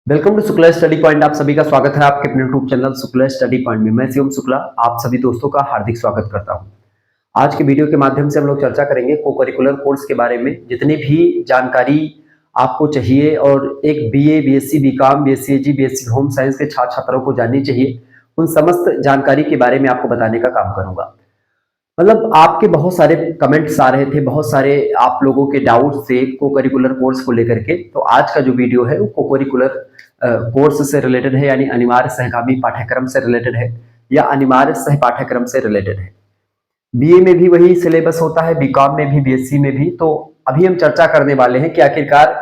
Welcome to Shukla study point. आप सभी का स्वागत है आपके अपने YouTube channel Shukla study point में। मैं शिवम शुक्ला आप सभी दोस्तों का हार्दिक स्वागत करता हूं। आज के वीडियो के माध्यम से हम लोग चर्चा करेंगे को करिकुलर कोर्स के बारे में। जितनी भी जानकारी आपको चाहिए और एक BA, BSc, BCom, BSc, BSc home science के छात्र छात्राओं को जाननी चाहिए, उन समस्त जानकारी के बारे में आपको बताने का काम करूंगा। मतलब आपके बहुत सारे कमेंट्स आ रहे थे, बहुत सारे आप लोगों के डाउट्स थे को करिकुलर कोर्स को लेकर के। तो आज का जो वीडियो है वो को करिकुलर कोर्स से रिलेटेड है, यानी अनिवार्य सहगामी पाठ्यक्रम से रिलेटेड है या अनिवार्य सह पाठ्यक्रम से रिलेटेड है। बीए में भी वही सिलेबस होता है, बीकॉम में भी, बीएससी में भी। तो अभी हम चर्चा करने वाले हैं कि आखिरकार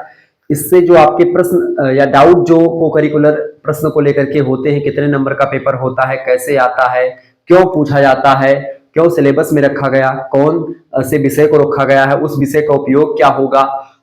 इससे जो आपके प्रश्न या डाउट जो को करिकुलर प्रश्न को लेकर के होते हैं, कितने नंबर का पेपर होता है, कैसे आता है, क्यों पूछा जाता है, क्यों सिलेबस में रखा गया, कौन से विषय को रखा गया है, उस विषय का उपयोग क्या होगा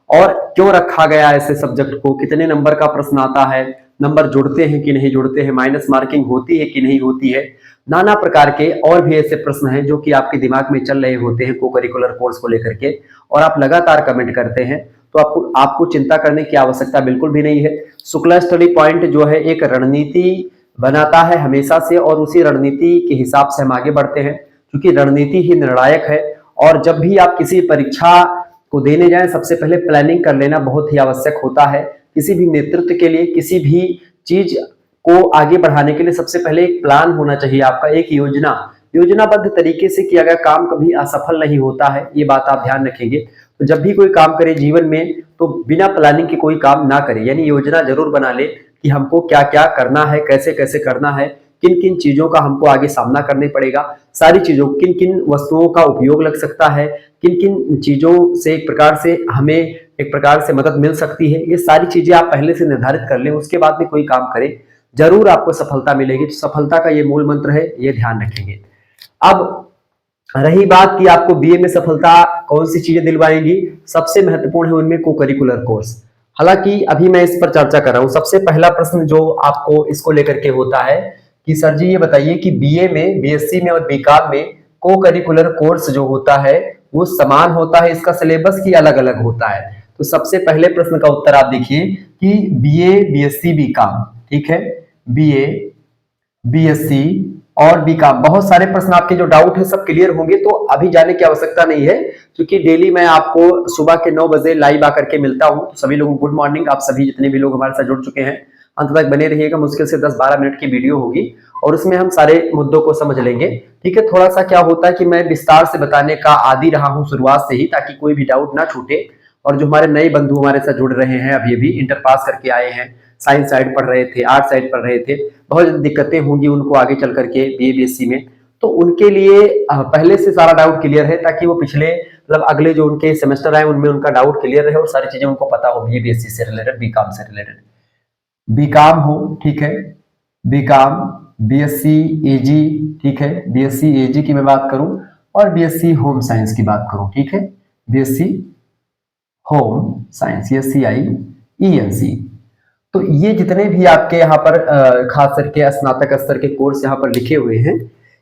और क्यों रखा गया ऐसे सब्जेक्ट को, कितने नंबर का प्रश्न आता है, नंबर जुड़ते हैं कि नहीं जुड़ते हैं, माइनस मार्किंग होती है कि नहीं होती है। नाना प्रकार के और भी ऐसे प्रश्न हैं जो कि आपके दिमाग में चल रहे होते हैं को करिकुलर कोर्स को लेकर के, और आप लगातार कमेंट करते हैं। तो आपको चिंता करने की आवश्यकता बिल्कुल भी नहीं है। शुक्ला स्टडी पॉइंट जो है एक रणनीति बनाता है हमेशा से, और उसी रणनीति के हिसाब से हम आगे बढ़ते हैं, क्योंकि रणनीति ही निर्णायक है। और जब भी आप किसी परीक्षा को देने जाएं, सबसे पहले प्लानिंग कर लेना बहुत ही आवश्यक होता है। किसी भी नेतृत्व के लिए, किसी भी चीज को आगे बढ़ाने के लिए सबसे पहले एक प्लान होना चाहिए आपका, एक योजनाबद्ध तरीके से किया गया काम कभी असफल नहीं होता है। ये बात आप ध्यान रखेंगे। तो जब भी कोई काम करें जीवन में, तो बिना प्लानिंग के कोई काम ना करें, यानी योजना जरूर बना ले कि हमको क्या क्या करना है, कैसे कैसे करना है, किन किन चीजों का हमको आगे सामना करने पड़ेगा, सारी चीजों, किन किन वस्तुओं का उपयोग लग सकता है, किन किन चीजों से एक प्रकार से मदद मिल सकती है। ये सारी चीजें आप पहले से निर्धारित कर लें, उसके बाद में कोई काम करें, जरूर आपको सफलता मिलेगी। तो सफलता का ये मूल मंत्र है, ये ध्यान रखेंगे। अब रही बात कि आपको बीए में सफलता कौन सी चीजें दिलवाएंगी, सबसे महत्वपूर्ण है उनमें को करिकुलर कोर्स। हालांकि अभी मैं इस पर चर्चा कर रहा हूं। सबसे पहला प्रश्न जो आपको इसको लेकर के होता है कि सर जी ये बताइए कि बीए में, बीएससी में और बीकॉम में को करिकुलर कोर्स जो होता है वो समान होता है इसका सिलेबस की अलग अलग होता है। तो सबसे पहले प्रश्न का उत्तर आप देखिए कि बीए, बीएससी, बीकॉम, ठीक है, बीए, बीएससी और बीकॉम, बहुत सारे प्रश्न आपके जो डाउट है सब क्लियर होंगे, तो अभी जाने की आवश्यकता नहीं है, क्योंकि डेली मैं आपको सुबह के 9 बजे लाइव आकर के मिलता हूं। तो सभी लोगों को गुड मॉर्निंग। आप सभी जितने भी लोग हमारे साथ जुड़ चुके हैं, अंत तक बने रहिएगा। मुश्किल से 10-12 मिनट की वीडियो होगी और उसमें हम सारे मुद्दों को समझ लेंगे, ठीक है। थोड़ा सा क्या होता है कि मैं विस्तार से बताने का आदी रहा हूं शुरुआत से ही, ताकि कोई भी डाउट ना छूटे। और जो हमारे नए बंधु हमारे साथ जुड़ रहे हैं, अभी अभी इंटर पास करके आए हैं, साइंस साइड पढ़ रहे थे, आर्ट साइड पढ़ रहे थे, बहुत दिक्कतें होंगी उनको आगे चल करके बीए, बीएससी में। तो उनके लिए पहले से सारा डाउट क्लियर है, ताकि वो पिछले मतलब अगले जो उनके सेमेस्टर आए उनमें उनका डाउट क्लियर रहे और सारी चीजें उनको पता हो, बीए, बीएससी से रिलेटेड, बीकॉम से रिलेटेड। बीकॉम हो, ठीक है, बीकॉम, बीएससी एजी, ठीक है, बीएससी एजी की मैं बात करूं और बीएससी होम साइंस की बात करूं, ठीक है, बीएससी होम साइंस, ये CIENC। तो ये जितने भी आपके यहाँ पर खास करके स्नातक स्तर के कोर्स यहाँ पर लिखे हुए हैं,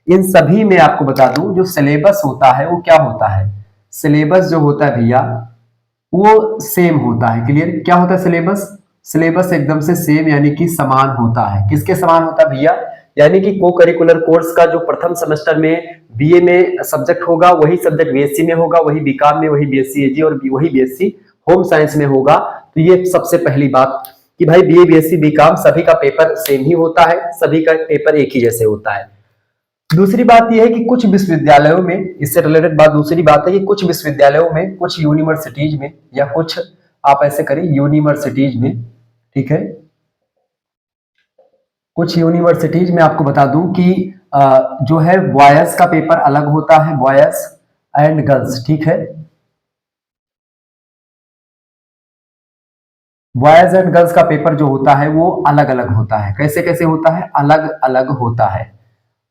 इन सभी में आपको बता दूं जो सिलेबस होता है वो क्या होता है। सिलेबस जो होता है भैया वो सेम होता है। क्लियर? क्या होता है सिलेबस? सिलेबस एकदम से सेम, यानी कि समान होता है। किसके समान होता है भैया? यानी कि को करिकुलर कोर्स का जो प्रथम सेमेस्टर में बीए में सब्जेक्ट होगा, वही सब्जेक्ट बीएससी में होगा, वही बीकॉम में, वही बीएससी एजी और वही बीएससी होम साइंस में होगा। तो ये सबसे पहली बात कि भाई बीए, बीएससी, बीकॉम सभी का पेपर सेम ही होता है, सभी का पेपर एक ही जैसे होता है। दूसरी बात यह है कि कुछ विश्वविद्यालयों में, इससे रिलेटेड बात दूसरी बात है कि कुछ विश्वविद्यालयों में, कुछ यूनिवर्सिटीज में, या कुछ आप ऐसे करें यूनिवर्सिटीज में, ठीक है, कुछ यूनिवर्सिटीज में आपको बता दूं कि जो है बॉयज का पेपर अलग होता है, बॉयज एंड गर्ल्स, ठीक है, बॉयज एंड गर्ल्स का पेपर जो होता है वो अलग अलग होता है। कैसे कैसे होता है? अलग अलग होता है।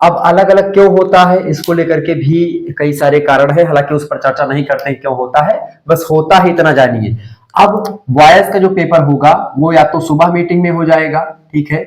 अब अलग अलग क्यों होता है, इसको लेकर के भी कई सारे कारण है, हालांकि उस पर चर्चा नहीं करते हैं क्यों होता है, बस होता है इतना जानिए। अब बॉयज का जो पेपर होगा वो या तो सुबह मीटिंग में हो जाएगा, ठीक है,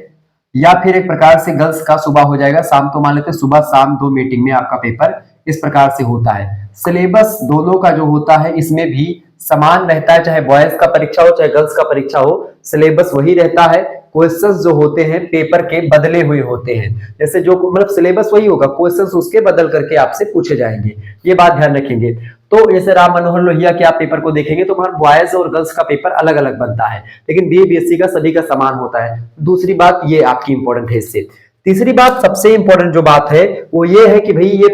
या फिर एक प्रकार से गर्ल्स का सुबह हो जाएगा, शाम। तो मान लेते हैं सुबह शाम 2 मीटिंग में आपका पेपर इस प्रकार से होता है। सिलेबस दोनों का जो होता है इसमें भी समान रहता है, चाहे बॉयज का परीक्षा हो चाहे गर्ल्स का परीक्षा हो, सिलेबस वही रहता है। क्वेश्चंस जो होते हैं पेपर के बदले हुए होते हैं। जैसे जो मतलब सिलेबस वही होगा, क्वेश्चंस उसके बदल करके आपसे पूछे जाएंगे, ये बात ध्यान रखेंगे। तो जैसे राम मनोहर लोहिया के आप पेपर को देखेंगे तो वहां बॉयज और गर्ल्स का पेपर अलग अलग बनता है, लेकिन बीए बीएससी का सभी का समान होता है। दूसरी बात ये आपकी इंपॉर्टेंट है इससे। तीसरी बात सबसे इंपॉर्टेंट जो बात है वो ये है कि भाई ये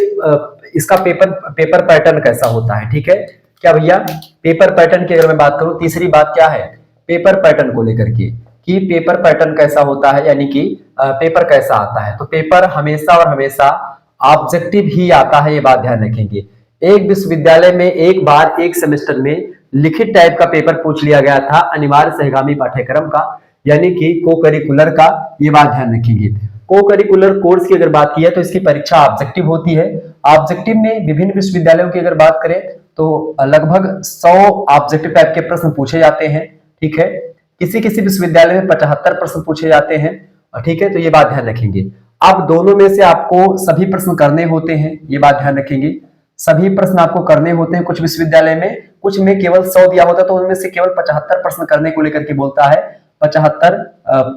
इसका पेपर पैटर्न कैसा होता है, ठीक है क्या भैया। पेपर पैटर्न की अगर मैं बात करूं, तीसरी बात क्या है पेपर पैटर्न को लेकर के, कि पेपर पैटर्न कैसा होता है, यानी कि पेपर कैसा आता है। तो पेपर हमेशा और हमेशा ऑब्जेक्टिव ही आता है, ये बात ध्यान रखेंगे। एक विश्वविद्यालय में एक बार एक सेमेस्टर में लिखित टाइप का पेपर पूछ लिया गया था अनिवार्य सहगामी पाठ्यक्रम का, यानी कि को करिकुलर का, ये बात ध्यान रखेंगे। को करिकुलर कोर्स की अगर बात की है तो इसकी परीक्षा ऑब्जेक्टिव होती है। ऑब्जेक्टिव में विभिन्न विश्वविद्यालयों की अगर बात करें तो लगभग 100 ऑब्जेक्टिव टाइप के प्रश्न पूछे जाते हैं, ठीक है। किसी किसी विश्वविद्यालय में 75 प्रश्न पूछे जाते हैं, ठीक है। तो ये बात ध्यान रखेंगे। अब दोनों में से आपको सभी प्रश्न करने होते हैं, ये बात ध्यान रखेंगे। सभी प्रश्न आपको करने होते हैं। कुछ विश्वविद्यालय में, कुछ में केवल 100 दिया होता है तो उनमें से केवल 75 प्रश्न करने को लेकर के बोलता है, 75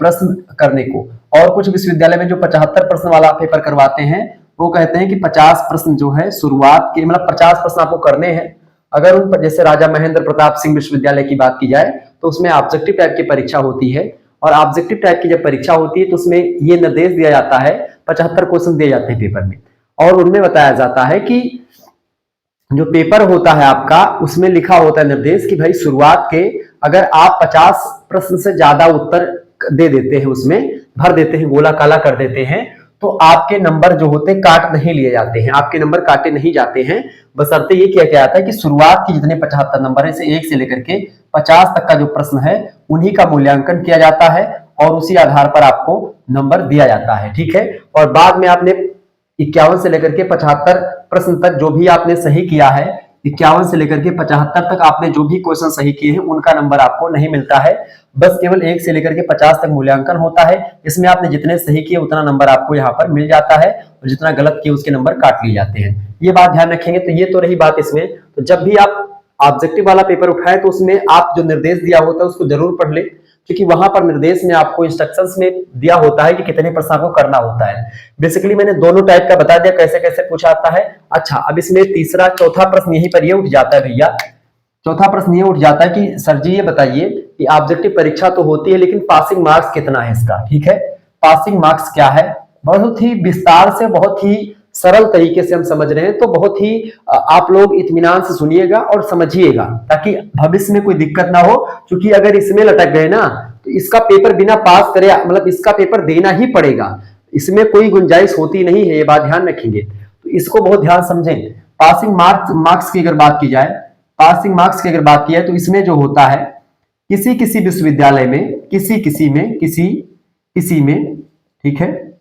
प्रश्न करने को। और कुछ विश्वविद्यालय में जो 75 प्रश्न वाला पेपर करवाते हैं वो कहते हैं कि 50 प्रश्न जो है शुरुआत के, मतलब 50 प्रश्न आपको करने हैं। अगर उन पर जैसे राजा महेंद्र प्रताप सिंह विश्वविद्यालय की बात की जाए तो उसमें ऑब्जेक्टिव टाइप की परीक्षा होती है, और ऑब्जेक्टिव टाइप की जब परीक्षा होती है तो उसमें ये निर्देश दिया जाता है, 75 क्वेश्चन दिए जाते हैं पेपर में, और उनमें बताया जाता है कि जो पेपर होता है आपका उसमें लिखा होता है निर्देश कि भाई शुरुआत के अगर आप 50 प्रश्न से ज्यादा उत्तर दे देते हैं, उसमें भर देते हैं, गोला काला कर देते हैं, तो आपके नंबर जो होते हैं काट नहीं लिए जाते हैं, आपके नंबर काटे नहीं जाते हैं। बशर्ते ये किया जाता है कि शुरुआत के जितने 75 नंबर है से 1 से लेकर के 50 तक का जो प्रश्न है उन्हीं का मूल्यांकन किया जाता है और उसी आधार पर आपको नंबर दिया जाता है, ठीक है। और बाद में आपने 51 से लेकर के 75 प्रश्न तक जो भी आपने सही किया है, 51 से लेकर के 75 तक आपने जो भी क्वेश्चन सही किए हैं उनका नंबर आपको नहीं मिलता है, बस केवल 1 से लेकर के 50 तक मूल्यांकन होता है। इसमें आपने जितने सही किए उतना नंबर आपको यहाँ पर मिल जाता है, और जितना गलत किए उसके नंबर काट लिए जाते हैं, ये बात ध्यान रखेंगे। तो ये तो रही बात इसमें। तो जब भी आप ऑब्जेक्टिव वाला पेपर उठाए तो उसमें आप जो निर्देश दिया होता है उसको जरूर पढ़ ले, क्योंकि वहां पर निर्देश में आपको इंस्ट्रक्शंस में दिया होता है कि कितने प्रश्न आपको करना होता है। बेसिकली मैंने दोनों टाइप का बता दिया कैसे कैसे पूछा आता है। अच्छा, अब इसमें तीसरा चौथा प्रश्न यहीं पर ये उठ जाता है भैया। चौथा प्रश्न ये उठ जाता है कि सर जी ये बताइए कि ऑब्जेक्टिव परीक्षा तो होती है लेकिन पासिंग मार्क्स कितना है इसका, ठीक है। पासिंग मार्क्स क्या है, बहुत ही विस्तार से, बहुत ही सरल तरीके से हम समझ रहे हैं, तो बहुत ही आप लोग इत्मीनान से सुनिएगा और समझिएगा ताकि भविष्य में कोई दिक्कत ना हो। क्योंकि अगर इसमें लटक गए ना तो इसका पेपर बिना पास करे, मतलब इसका पेपर देना ही पड़ेगा, इसमें कोई गुंजाइश होती नहीं है, ये बात ध्यान रखेंगे। तो इसको बहुत ध्यान समझें। पासिंग मार्क्स की अगर बात की जाए, पासिंग मार्क्स की अगर बात की जाए तो इसमें जो होता है किसी किसी विश्वविद्यालय में, किसी में, ठीक है,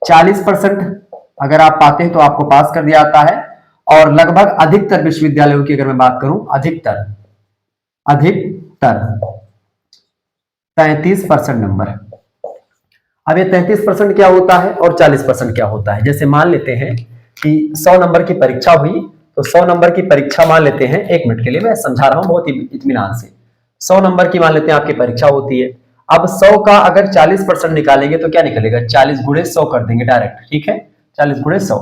40% अगर आप पाते हैं तो आपको पास कर दिया जाता है, और लगभग अधिकतर विश्वविद्यालयों की अगर मैं बात करूं, अधिकतर 33% नंबर। अब ये 33% क्या होता है और 40% क्या होता है। जैसे मान लेते हैं कि 100 नंबर की परीक्षा हुई, तो 100 नंबर की परीक्षा मान लेते हैं, 1 मिनट के लिए मैं समझा रहा हूं बहुत ही इत्मीनान से। 100 नंबर की मान लेते हैं आपकी परीक्षा होती है। अब 100 का अगर 40% निकालेंगे तो क्या निकलेगा, 40 गुणे 100 कर देंगे डायरेक्ट, ठीक है, 40 गुणे 100,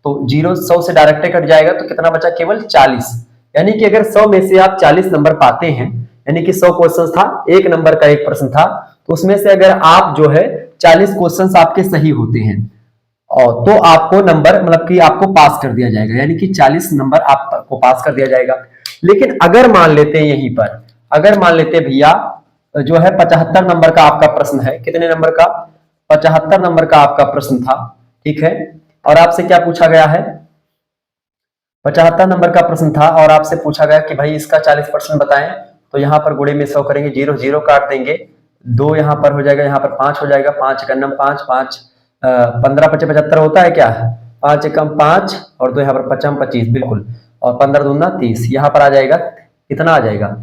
तो 0 100 से डायरेक्ट कट जाएगा, तो कितना बचा, केवल 40। यानी कि अगर 100 में से आप 40 नंबर पाते हैं, यानी कि 100 क्वेश्चन था, 1 नंबर का 1 प्रश्न था, तो उसमें से अगर आप जो है 40 क्वेश्चंस आपके सही होते हैं और तो आपको नंबर, मतलब कि आपको पास कर दिया जाएगा, यानी कि 40 नंबर आपको पास कर दिया जाएगा। लेकिन अगर मान लेते हैं यहीं पर, अगर मान लेते हैं भैया जो है 75 नंबर का आपका प्रश्न है, कितने नंबर का, 75 नंबर का आपका प्रश्न था, ठीक है, और आपसे क्या पूछा गया है, 75 नंबर का प्रश्न था और आपसे पूछा गया कि भाई इसका 40% बताएं। तो यहाँ पर गुणे में 100 करेंगे, 0 0 काट देंगे, 2 यहाँ पर हो जाएगा, यहाँ पर 5 हो जाएगा, 5 एकम 5 5 15 25 75 होता है क्या, 5 एकम 5 और 2 यहाँ पर 5 25 बिल्कुल, और 15 दूना 30, यहाँ पर आ जाएगा, कितना आ जाएगा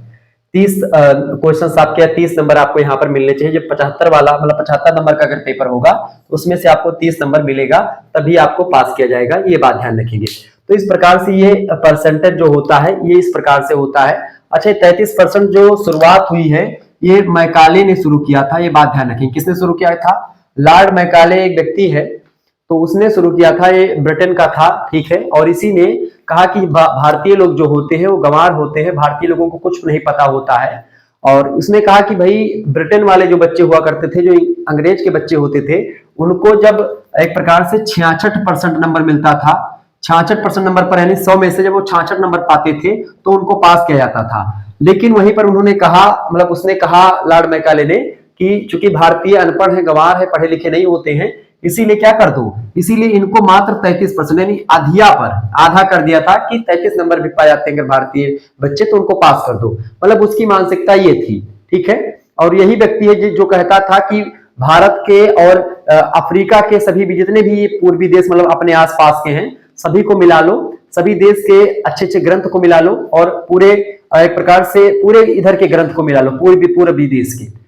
30 क्वेश्चन आपके 30 नंबर आपको यहाँ पर मिलने चाहिए। जब 75 वाला, मतलब 75 नंबर का अगर पेपर होगा तो उसमें से आपको 30 नंबर मिलेगा, तभी आपको पास किया जाएगा, ये बात ध्यान रखेंगे। तो इस प्रकार से ये परसेंटेज जो होता है ये इस प्रकार से होता है। अच्छा, 33% जो शुरुआत हुई है ये मैकाले ने शुरू किया था, ये बात ध्यान रखें। किसने शुरू किया था? लॉर्ड मैकाले एक व्यक्ति है, तो उसने शुरू किया था, ये ब्रिटेन का था, ठीक है। और इसी ने कहा कि भारतीय लोग जो होते हैं वो गंवार होते हैं, भारतीय लोगों को कुछ नहीं पता होता है। और उसने कहा कि भाई ब्रिटेन वाले जो बच्चे हुआ करते थे, जो अंग्रेज के बच्चे होते थे, उनको जब एक प्रकार से 66% नंबर मिलता था, 66% नंबर पर, यानी 100 में से जब वो 66 नंबर पाते थे तो उनको पास किया जाता था। लेकिन वहीं पर उन्होंने कहा, मतलब उसने कहा लॉर्ड मैकाले ने, कि चूंकि भारतीय अनपढ़ है, गंवार है, पढ़े लिखे नहीं होते हैं, इसीलिए क्या कर दो, इसीलिए इनको मात्र 33% यानी आधिया पर आधा कर दिया था कि 33 नंबर भी पाए जाते हैं अगर भारतीय बच्चे, तो उनको पास कर दो। मतलब उसकी मानसिकता ये थी, ठीक है। और यही व्यक्ति है जो कहता था कि भारत के और अफ्रीका के सभी भी जितने भी पूर्वी देश, मतलब अपने आसपास के हैं, सभी को मिला लो, सभी देश के अच्छे अच्छे ग्रंथ को मिला लो, और पूरे एक प्रकार से पूरे इधर के ग्रंथ को मिला लो, पूर्वी देश के।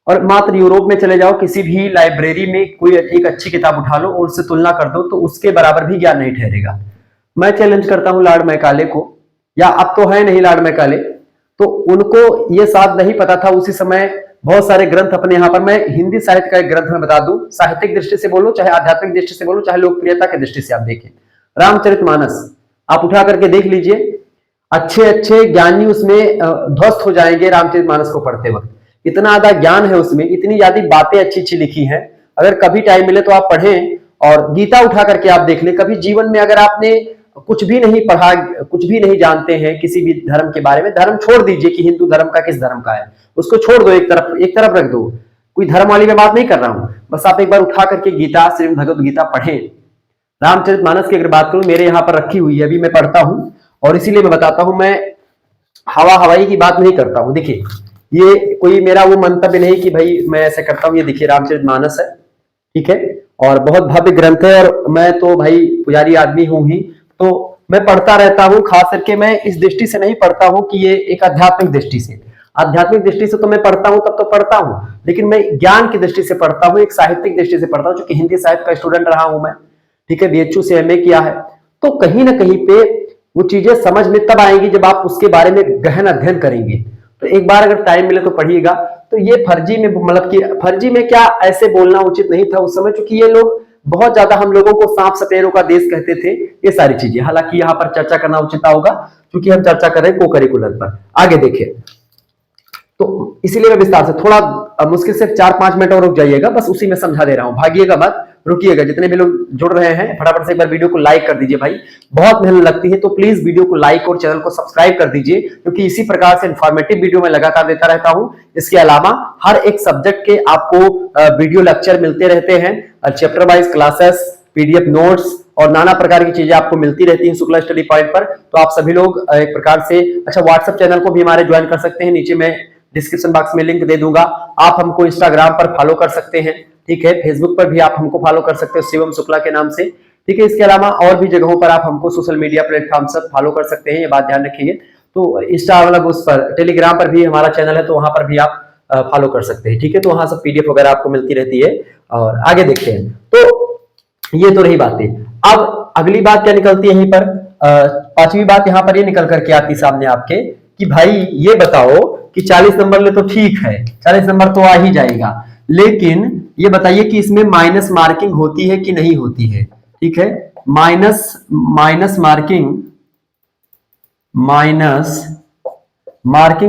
और मात्र यूरोप में चले जाओ, किसी भी लाइब्रेरी में कोई एक अच्छी किताब उठा लो और उससे तुलना कर दो, तो उसके बराबर भी ज्ञान नहीं ठहरेगा। मैं चैलेंज करता हूं लॉर्ड मैकाले को, या अब तो है नहीं लॉर्ड मैकाले, तो उनको ये शायद नहीं पता था उसी समय। बहुत सारे ग्रंथ अपने यहाँ पर, मैं हिंदी साहित्य का एक ग्रंथ में बता दूं, साहित्यिक दृष्टि से बोलो, चाहे आध्यात्मिक दृष्टि से बोलो, चाहे लोकप्रियता की दृष्टि से आप देखें, रामचरितमानस आप उठा करके देख लीजिए, अच्छे अच्छे ज्ञानी उसमें ध्वस्त हो जाएंगे रामचरितमानस को पढ़ते वक्त। इतना ज्यादा ज्ञान है उसमें, इतनी ज्यादा बातें अच्छी अच्छी लिखी हैं। अगर कभी टाइम मिले तो आप पढ़ें। और गीता उठा करके आप देख लें, कभी जीवन में अगर आपने कुछ भी नहीं पढ़ा, कुछ भी नहीं जानते हैं किसी भी धर्म के बारे में, धर्म छोड़ दीजिए कि हिंदू धर्म का किस धर्म का है, उसको छोड़ दो, एक तरफ रख दो, कोई धर्म वाली मैं बात नहीं कर रहा हूं, बस आप एक बार उठा करके गीता, श्रीमद् भगवद गीता पढ़ें। रामचरितमानस की अगर बात करूं, मेरे यहाँ पर रखी हुई है, अभी मैं पढ़ता हूं, और इसीलिए मैं बताता हूं, मैं हवाई की बात नहीं करता हूं। देखिए, ये कोई मेरा वो मंतव्य नहीं कि भाई मैं ऐसा करता हूं। ये देखिए रामचरितमानस है, ठीक है, और बहुत भव्य ग्रंथ है, और मैं तो भाई पुजारी आदमी हूं ही, तो मैं पढ़ता रहता हूं। खास करके मैं इस दृष्टि से नहीं पढ़ता हूं कि ये एक आध्यात्मिक दृष्टि से, आध्यात्मिक दृष्टि से तो मैं पढ़ता हूं, तब तो पढ़ता हूं, लेकिन मैं ज्ञान की दृष्टि से पढ़ता हूं, एक साहित्यिक दृष्टि से पढ़ता हूं, क्योंकि हिंदी साहित्य का स्टूडेंट रहा हूं मैं, ठीक है, बीएचयू से एमए किया है। तो कहीं ना कहीं पे वो चीजें समझ में तब आएंगी जब आप उसके बारे में गहन अध्ययन करेंगे। तो एक बार अगर टाइम मिले तो पढ़िएगा। तो ये फर्जी में, मतलब कि फर्जी में क्या, ऐसे बोलना उचित नहीं था उस समय, क्योंकि ये लोग बहुत ज्यादा हम लोगों को सांप सपेरों का देश कहते थे, ये सारी चीजें। हालांकि यहाँ पर चर्चा करना उचित होगा, क्योंकि हम चर्चा कर रहे हैं को करिकुलर पर। आगे देखिए, तो इसीलिए मैं विस्तार से, थोड़ा मुश्किल से 4-5 मिनट और रुक जाइएगा, बस उसी में समझा दे रहा हूं, भागिएगा मत, रुकिएगा। जितने भी लोग जुड़ रहे हैं, फटाफट से एक बार वीडियो को लाइक कर दीजिए भाई, बहुत मेहनत लगती है, तो प्लीज वीडियो को लाइक और चैनल को सब्सक्राइब कर दीजिए, क्योंकि इसी प्रकार से इंफॉर्मेटिव वीडियो मैं लगातार देता रहता हूं। इसके अलावा हर एक सब्जेक्ट के आपको वीडियो लेक्चर मिलते रहते हैं, chapter wise classes, PDF notes और नाना प्रकार की चीजें आपको मिलती रहती हैं शुक्ला स्टडी पॉइंट पर। तो आप सभी लोग एक प्रकार से, अच्छा, व्हाट्सएप चैनल को भी हमारे ज्वाइन कर सकते हैं, नीचे मैं डिस्क्रिप्शन बॉक्स में लिंक दे दूंगा। आप हमको इंस्टाग्राम पर फॉलो कर सकते हैं, ठीक है, फेसबुक पर भी आप हमको फॉलो कर सकते हो शिवम शुक्ला के नाम से, ठीक है। इसके अलावा और भी जगहों पर आप हमको सोशल मीडिया प्लेटफॉर्म सब फॉलो कर सकते हैं, ये बात ध्यान रखिए। तो इंस्टा, मतलब उस पर टेलीग्राम पर भी हमारा चैनल है, तो वहां पर भी आप फॉलो कर सकते हैं, ठीक है। तो वहां सब पीडीएफ वगैरह आपको मिलती रहती है। और आगे देखते हैं, तो ये तो रही बातें। अब अगली बात क्या निकलती है यहीं पर, पांचवी बात यहां पर ये निकल करके आती सामने आपके, कि भाई ये बताओ कि 40 नंबर ले तो ठीक है, 40 नंबर तो आ ही जाएगा, लेकिन ये बताइए कि इसमें माइनस मार्किंग होती है कि नहीं होती है, ठीक है। माइनस मार्किंग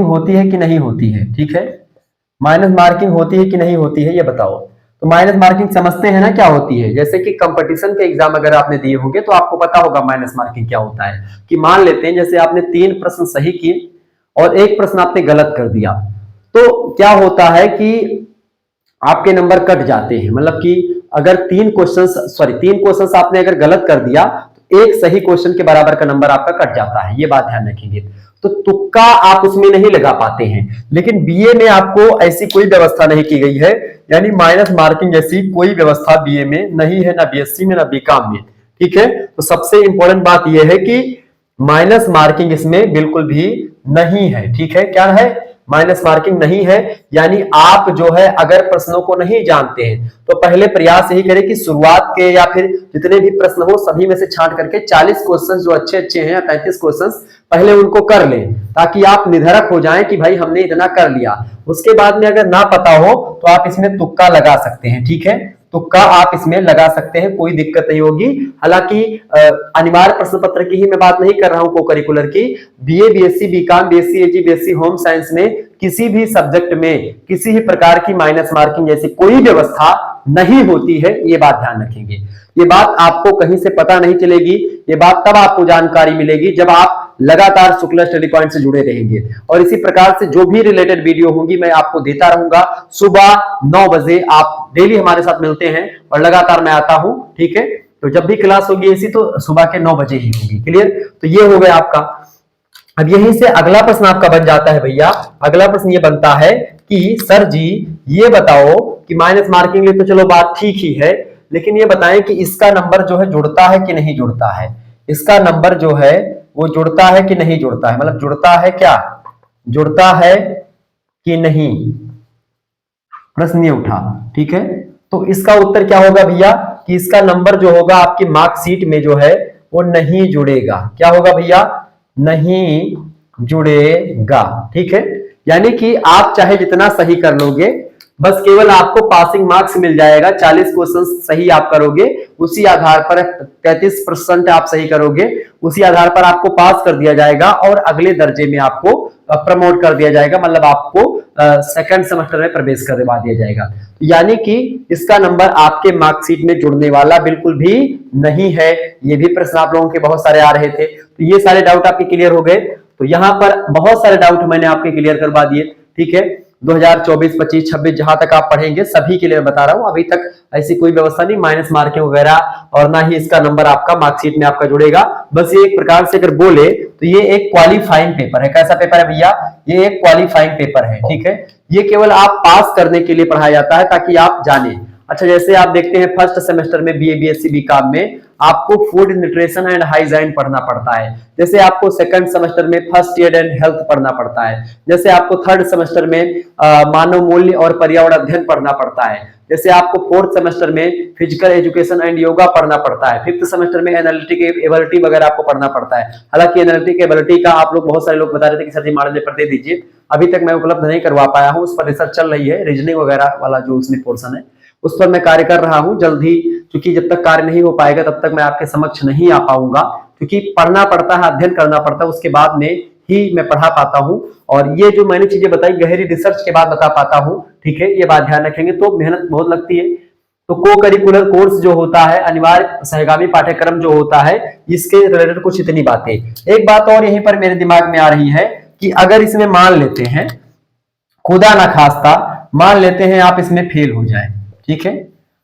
होती है कि नहीं होती है, ठीक है। माइनस मार्किंग होती है कि नहीं होती है, ये बताओ। तो माइनस मार्किंग समझते हैं ना क्या होती है, जैसे कि कंपटीशन के एग्जाम अगर आपने दिए होंगे तो आपको पता होगा माइनस मार्किंग क्या होता है। कि मान लेते हैं जैसे आपने 3 प्रश्न सही किए और 1 प्रश्न आपने गलत कर दिया, तो क्या होता है कि आपके नंबर कट जाते हैं। मतलब कि अगर 3 क्वेश्चंस आपने अगर गलत कर दिया तो 1 सही क्वेश्चन के बराबर का नंबर आपका कट जाता है, ये बात ध्यान रखेंगे। तो तुक्का आप उसमें नहीं लगा पाते हैं, लेकिन बीए में आपको ऐसी कोई व्यवस्था नहीं की गई है, यानी माइनस मार्किंग जैसी कोई व्यवस्था बीए में नहीं है, ना बीएससी में ना बीकॉम में, ठीक है। तो सबसे इंपॉर्टेंट बात यह है कि माइनस मार्किंग इसमें बिल्कुल भी नहीं है, ठीक है। क्या है, माइनस मार्किंग नहीं है। यानी आप जो है अगर प्रश्नों को नहीं जानते हैं तो पहले प्रयास यही करें कि शुरुआत के या फिर जितने भी प्रश्न हो सभी में से छांट करके 40 क्वेश्चन जो अच्छे हैं या 35 क्वेश्चन पहले उनको कर लें, ताकि आप निर्धारक हो जाएं कि भाई हमने इतना कर लिया। उसके बाद में अगर ना पता हो तो आप इसमें तुक्का लगा सकते हैं, ठीक है, तुक्का आप इसमें लगा सकते हैं, कोई दिक्कत नहीं होगी। हालांकि अनिवार्य प्रश्न पत्र की ही मैं बात नहीं कर रहा हूं, को करिकुलर की। बीए, बीएससी, बीकॉम, बीएससी एजी, बीएससी होम साइंस में किसी भी सब्जेक्ट में किसी भी प्रकार की माइनस मार्किंग जैसी कोई व्यवस्था नहीं होती है, ये बात ध्यान रखेंगे। ये बात आपको कहीं से पता नहीं चलेगी, ये बात तब आपको जानकारी मिलेगी जब आप लगातार शुक्ला स्टडी पॉइंट से जुड़े रहेंगे। और इसी प्रकार से जो भी रिलेटेड वीडियो होंगी मैं आपको देता रहूंगा। सुबह 9 बजे आप डेली हमारे साथ मिलते हैं और लगातार मैं आता हूं, ठीक है। तो जब भी क्लास होगी ऐसी तो सुबह के 9 बजे ही होगी, क्लियर। तो ये हो गया आपका। अब यहीं से अगला प्रश्न आपका बन जाता है भैया, अगला प्रश्न ये बनता है कि सर जी ये बताओ कि माइनस मार्किंग लिए तो चलो बात ठीक ही है, लेकिन ये बताएं कि इसका नंबर जो है जुड़ता है कि नहीं जुड़ता है। इसका नंबर जो है वो जुड़ता है कि नहीं जुड़ता है, मतलब जुड़ता है क्या, जुड़ता है कि नहीं, प्रश्न ये उठा, ठीक है। तो इसका उत्तर क्या होगा भैया कि इसका नंबर जो होगा आपकी मार्कशीट में जो है वो नहीं जुड़ेगा। क्या होगा भैया, नहीं जुड़ेगा, ठीक है। यानी कि आप चाहे जितना सही कर लोगे, बस केवल आपको पासिंग मार्क्स मिल जाएगा। 40 क्वेश्चन सही आप करोगे, उसी आधार पर 33% आप सही करोगे, उसी आधार पर आपको पास कर दिया जाएगा और अगले दर्जे में आपको प्रमोट कर दिया जाएगा, मतलब आपको सेकंड सेमेस्टर में प्रवेश करवा दिया जाएगा। यानी कि इसका नंबर आपके मार्कशीट में जुड़ने वाला बिल्कुल भी नहीं है। ये भी प्रश्न आप लोगों के बहुत सारे आ रहे थे, तो ये सारे डाउट आपके क्लियर हो गए। तो यहाँ पर बहुत सारे डाउट मैंने आपके क्लियर करवा दिए, ठीक है। 2024, 25, 26 जहां तक आप पढ़ेंगे सभी के लिए बता रहा हूं। अभी तक ऐसी कोई व्यवस्था नहीं माइनस मार्किंग वगैरह, और ना ही इसका नंबर आपका मार्कशीट में आपका जुड़ेगा। बस ये एक प्रकार से अगर बोले तो ये एक क्वालिफाइंग पेपर है। कैसा पेपर है भैया, ये एक क्वालिफाइंग पेपर है, ठीक है। ये केवल आप पास करने के लिए पढ़ाया जाता है ताकि आप जाने। अच्छा, जैसे आप देखते हैं फर्स्ट सेमेस्टर में बीए, बीएससी, बीकॉम में आपको फूड न्यूट्रिशन एंड हाइजीन पढ़ना पड़ता है। जैसे आपको सेकंड सेमेस्टर में फर्स्ट एड एंड हेल्थ पढ़ना पड़ता है। जैसे आपको थर्ड सेमेस्टर में मानव मूल्य और पर्यावरण अध्ययन पढ़ना पड़ता है। जैसे आपको फोर्थ सेमेस्टर में फिजिकल एजुकेशन एंड योगा पढ़ना पड़ता है। फिफ्थ सेमेस्टर में एनालिटिक एबिलिटी वगैरह आपको पढ़ना पड़ता है। हालांकि एनालिटिक एबिलिटी का आप लोग बहुत सारे लोग बता रहे थे कि सर जी मॉडल पेपर दे दीजिए, अभी तक मैं उपलब्ध नहीं करवा पाया हूं, उस पर रिसर्च चल रही है। रीजनिंग वगैरह वाला जो उसमें पोर्शन है उस पर मैं कार्य कर रहा हूं। जल्द ही, क्योंकि जब तक कार्य नहीं हो पाएगा तब तक मैं आपके समक्ष नहीं आ पाऊंगा, क्योंकि पढ़ना पड़ता है, अध्ययन करना पड़ता है, उसके बाद में ही मैं पढ़ा पाता हूं। और ये जो मैंने चीजें बताई गहरी रिसर्च के बाद बता पाता हूं, ठीक है। ये बात ध्यान रखेंगे, तो मेहनत बहुत लगती है। तो को करिकुलर कोर्स जो होता है, अनिवार्य सहगामी पाठ्यक्रम जो होता है, इसके रिलेटेड कुछ इतनी बातें। एक बात और यहीं पर मेरे दिमाग में आ रही है कि अगर इसमें मान लेते हैं, खुदा ना खास्ता मान लेते हैं आप इसमें फेल हो जाए, ठीक है।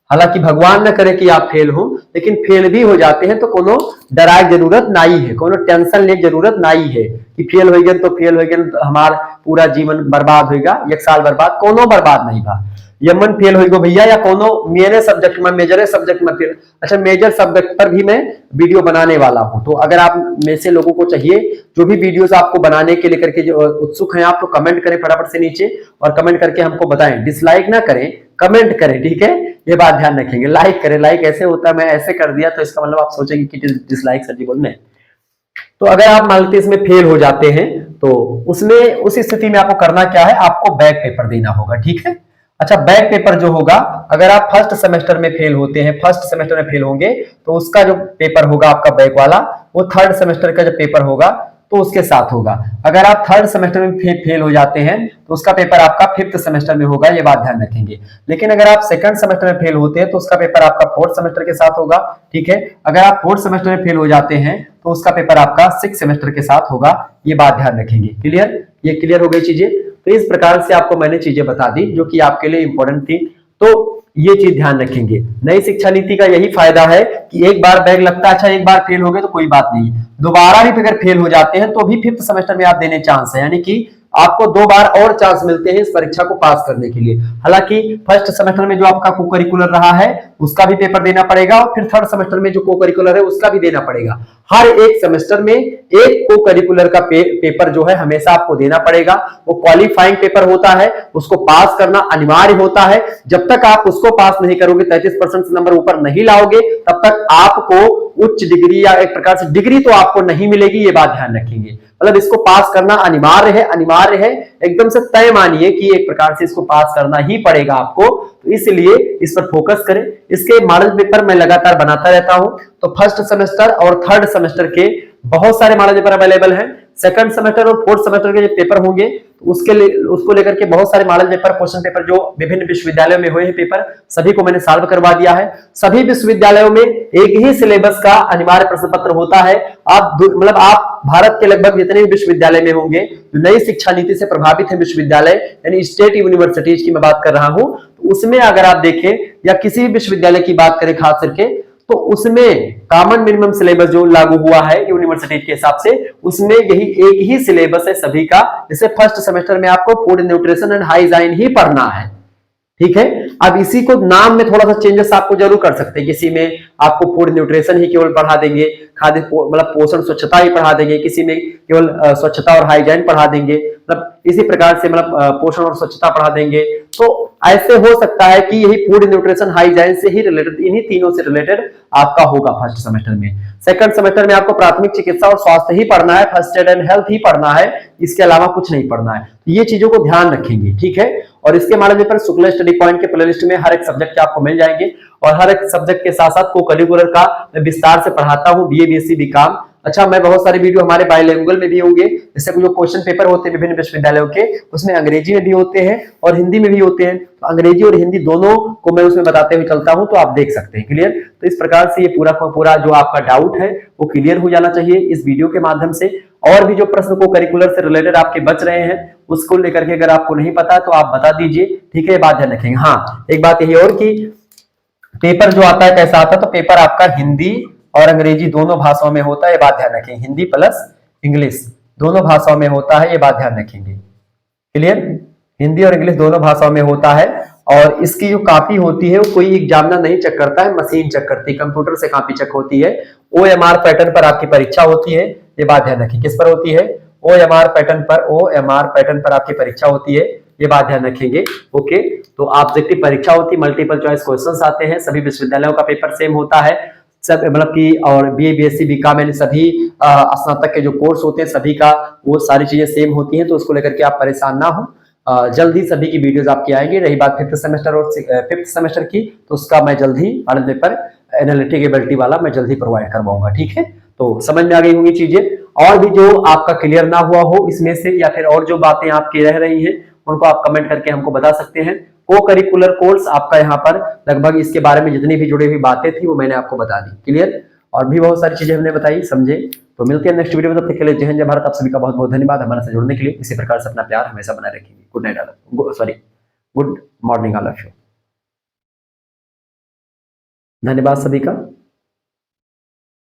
हालांकि भगवान न करे कि आप फेल हो, लेकिन फेल भी हो जाते हैं तो कोनो डराए जरूरत नहीं है, कोनो टेंशन ले जरूरत नहीं है कि फेल हो गए तो फेल हो गए तो हमारा पूरा जीवन बर्बाद होगा, 1 साल बर्बाद, कोनो बर्बाद नहीं था। यमन फेल होगा भैया, या कोनो मेरे सब्जेक्ट में, मेजर सब्जेक्ट में फेल। अच्छा, मेजर सब्जेक्ट पर भी मैं वीडियो बनाने वाला हूं, तो अगर आप में से लोगों को चाहिए जो भी वीडियोस आपको बनाने के लेकर के जो उत्सुक हैं आप, तो कमेंट करें फटाफट से नीचे और कमेंट करके हमको बताएं। डिसलाइक ना करें, कमेंट करें, ठीक है। ये बात ध्यान रखेंगे। लाइक करें, लाइक ऐसे होता है, मैं ऐसे कर दिया तो इसका मतलब आप सोचेंगे कि डिसलाइक सर जी बोलने। तो अगर आप मान लेते इसमें फेल हो जाते हैं तो उसमें, उस स्थिति में आपको करना क्या है, आपको बैक पेपर देना होगा, ठीक है। अच्छा, बैक पेपर जो होगा, अगर आप फर्स्ट सेमेस्टर में फेल होते हैं, फर्स्ट सेमेस्टर में फेल होंगे तो उसका जो पेपर होगा आपका बैक वाला, वो थर्ड सेमेस्टर का जो पेपर होगा तो उसके साथ होगा। अगर आप थर्ड सेमेस्टर में फेल हो जाते हैं तो उसका पेपर आपका फिफ्थ सेमेस्टर में होगा, ये बात ध्यान रखेंगे। लेकिन अगर आप सेकंड सेमेस्टर में फेल होते हैं तो उसका पेपर आपका फोर्थ सेमेस्टर के साथ होगा, ठीक है। अगर आप फोर्थ सेमेस्टर में फेल हो जाते हैं तो उसका पेपर आपका सिक्स सेमेस्टर के साथ होगा, ये बात ध्यान रखेंगे। क्लियर, ये क्लियर हो गई चीजें। तो इस प्रकार से आपको मैंने चीजें बता दी जो कि आपके लिए इंपॉर्टेंट थी, तो ये चीज ध्यान रखेंगे। नई शिक्षा नीति का यही फायदा है कि एक बार बैक लगता है, अच्छा एक बार फेल हो गए तो कोई बात नहीं, दोबारा भी अगर फेल हो जाते हैं तो भी फिफ्थ सेमेस्टर में आप देने चांस है, यानी कि आपको 2 बार और चांस मिलते हैं इस परीक्षा को पास करने के लिए। हालांकि फर्स्ट सेमेस्टर में जो आपका को करिकुलर रहा है उसका भी पेपर देना पड़ेगा, और फिर थर्ड सेमेस्टर में जो को करिकुलर है उसका भी देना पड़ेगा। हर एक सेमेस्टर में एक को करिकुलर का पेपर जो है हमेशा आपको देना पड़ेगा। वो क्वालिफाइंग पेपर होता है, उसको पास करना अनिवार्य होता है। जब तक आप उसको पास नहीं करोगे, 33% नंबर ऊपर नहीं लाओगे, तब तक आपको उच्च डिग्री या एक प्रकार से डिग्री तो आपको नहीं मिलेगी, ये बात ध्यान रखेंगे। मतलब इसको पास करना अनिवार्य है, अनिवार्य है, एकदम से तय मानिए कि एक प्रकार से इसको पास करना ही पड़ेगा आपको। तो इसलिए इस पर फोकस करें। इसके मॉडल पेपर मैं लगातार बनाता रहता हूं। तो फर्स्ट सेमेस्टर और थर्ड सेमेस्टर के बहुत सारे मॉडल पेपर अवेलेबल हैं। सेकंड सेमेस्टर और फोर्थ सेमेस्टर के जो पेपर होंगे तो उसको लेकर के बहुत सारे मॉडल पेपर, क्वेश्चन पेपर जो विभिन्न विश्वविद्यालयों में हुए हैं पेपर, सभी को मैंने सॉल्व करवा दिया है। सभी विश्वविद्यालयों में एक ही सिलेबस का अनिवार्य प्रश्न पत्र होता है। मतलब आप भारत के लगभग जितने भी विश्वविद्यालय में होंगे, नई शिक्षा नीति से प्रभावित है विश्वविद्यालय, यानी स्टेट यूनिवर्सिटीज की मैं बात कर रहा हूं, तो उसमें अगर आप देखें या किसी भी विश्वविद्यालय की बात करें खास करके, तो उसमें कॉमन मिनिमम सिलेबस जो लागू हुआ है यूनिवर्सिटी के हिसाब से, उसमें यही एक ही सिलेबस है सभी का। जैसे फर्स्ट सेमेस्टर में आपको फूड न्यूट्रिशन एंड हाइजीन ही पढ़ना है, ठीक है। अब इसी को नाम में थोड़ा सा चेंजेस आपको जरूर कर सकते हैं। किसी में आपको फूड न्यूट्रिशन ही केवल पढ़ा देंगे, खाद्य मतलब पोषण स्वच्छता ही पढ़ा देंगे, किसी में केवल स्वच्छता और हाइजीन पढ़ा देंगे, मतलब इसी प्रकार से मतलब पोषण और स्वच्छता पढ़ा देंगे। तो ऐसे हो सकता है कि यही फूड न्यूट्रिशन हाइजीन से ही रिलेटेड, इन्हीं तीनों से रिलेटेड आपका होगा फर्स्ट सेमेस्टर में। सेकंड सेमेस्टर में आपको प्राथमिक चिकित्सा और स्वास्थ्य ही पढ़ना है, फर्स्ट एड एंड हेल्थ ही पढ़ना है, इसके अलावा कुछ नहीं पढ़ना है। ये चीजों को ध्यान रखेंगे, ठीक है। और इसके model paper Shukla study point के प्लेलिस्ट में हर एक सब्जेक्ट के आपको मिल जाएंगे, और हर एक सब्जेक्ट के साथ साथ को करिकुलर का मैं विस्तार से पढ़ाता हूं, बीए बीएससी बीकॉम। अच्छा, मैं बहुत सारे वीडियो हमारे बाइलिंगुअल में भी होंगे, जैसे जो क्वेश्चन पेपर होते हैं विभिन्न विश्वविद्यालयों के, उसमें अंग्रेजी में भी होते हैं और हिंदी में भी होते हैं। तो अंग्रेजी और हिंदी दोनों को मैं उसमें बताते हुए चलता हूं, तो आप देख सकते हैं। क्लियर? तो इस प्रकार से ये पूरा का पूरा जो आपका डाउट है वो क्लियर हो जाना चाहिए इस वीडियो के माध्यम से। और भी जो प्रश्न को करिकुलर से रिलेटेड आपके बच रहे हैं उसको लेकर के अगर आपको नहीं पता तो आप बता दीजिए, ठीक है। बात ध्यान रखेंगे। हाँ, एक बात यही और कि पेपर जो आता है कैसा आता है, तो पेपर आपका हिंदी और अंग्रेजी दोनों भाषाओं में होता है, ये बात ध्यान रखेंगे। हिंदी प्लस इंग्लिश दोनों भाषाओं में होता है, ये बात ध्यान रखेंगे। क्लियर? हिंदी और इंग्लिश दोनों भाषाओं में होता है। और इसकी जो कॉपी होती है वो कोई एग्जामिनर नहीं चेक करता है, मशीन चेक करती है, कंप्यूटर से कॉपी चेक होती है। OMR पैटर्न पर आपकी परीक्षा होती है, ये बात ध्यान रखें। किस पर होती है? OMR पैटर्न पर आपकी परीक्षा होती है, ये बात ध्यान रखेंगे। ओके, तो ऑब्जेक्टिव परीक्षा होती है, मल्टीपल चॉइस क्वेश्चंस आते हैं, सभी विश्वविद्यालयों का पेपर सेम होता है सब, मतलब कि और बीए बीएससी बीकॉम यानी सभी स्नातक के जो कोर्स होते हैं सभी का वो सारी चीजें सेम होती हैं। तो उसको लेकर के आप परेशान ना हो, जल्दी सभी की वीडियोस आपकी आएंगी। रही बात फिफ्थ सेमेस्टर की, तो उसका मैं जल्दी मॉडल पेपर एनालिटिकेबिलिटी वाला मैं जल्दी प्रोवाइड करवाऊंगा, ठीक है। तो समझ में आ गई होंगी चीजें। और भी जो आपका क्लियर ना हुआ हो इसमें से, या फिर और जो बातें आपकी रह रही हैं उनको आप कमेंट करके हमको बता सकते हैं। को करिकुलर कोर्स आपका यहाँ पर लगभग इसके बारे में जितनी भी जुड़ी हुई बातें थी वो मैंने आपको बता दी। क्लियर? और भी बहुत सारी चीजें हमने बताई, समझे। तो मिलते हैं नेक्स्ट वीडियो में, तब तक के लिए जय हिंद जय भारत। आप सभी का बहुत बहुत धन्यवाद हमारे साथ जुड़ने के लिए। इसी प्रकार से अपना प्यार हमेशा बनाए रखेंगे। Good night, good morning all of you. धन्यवाद सभी का।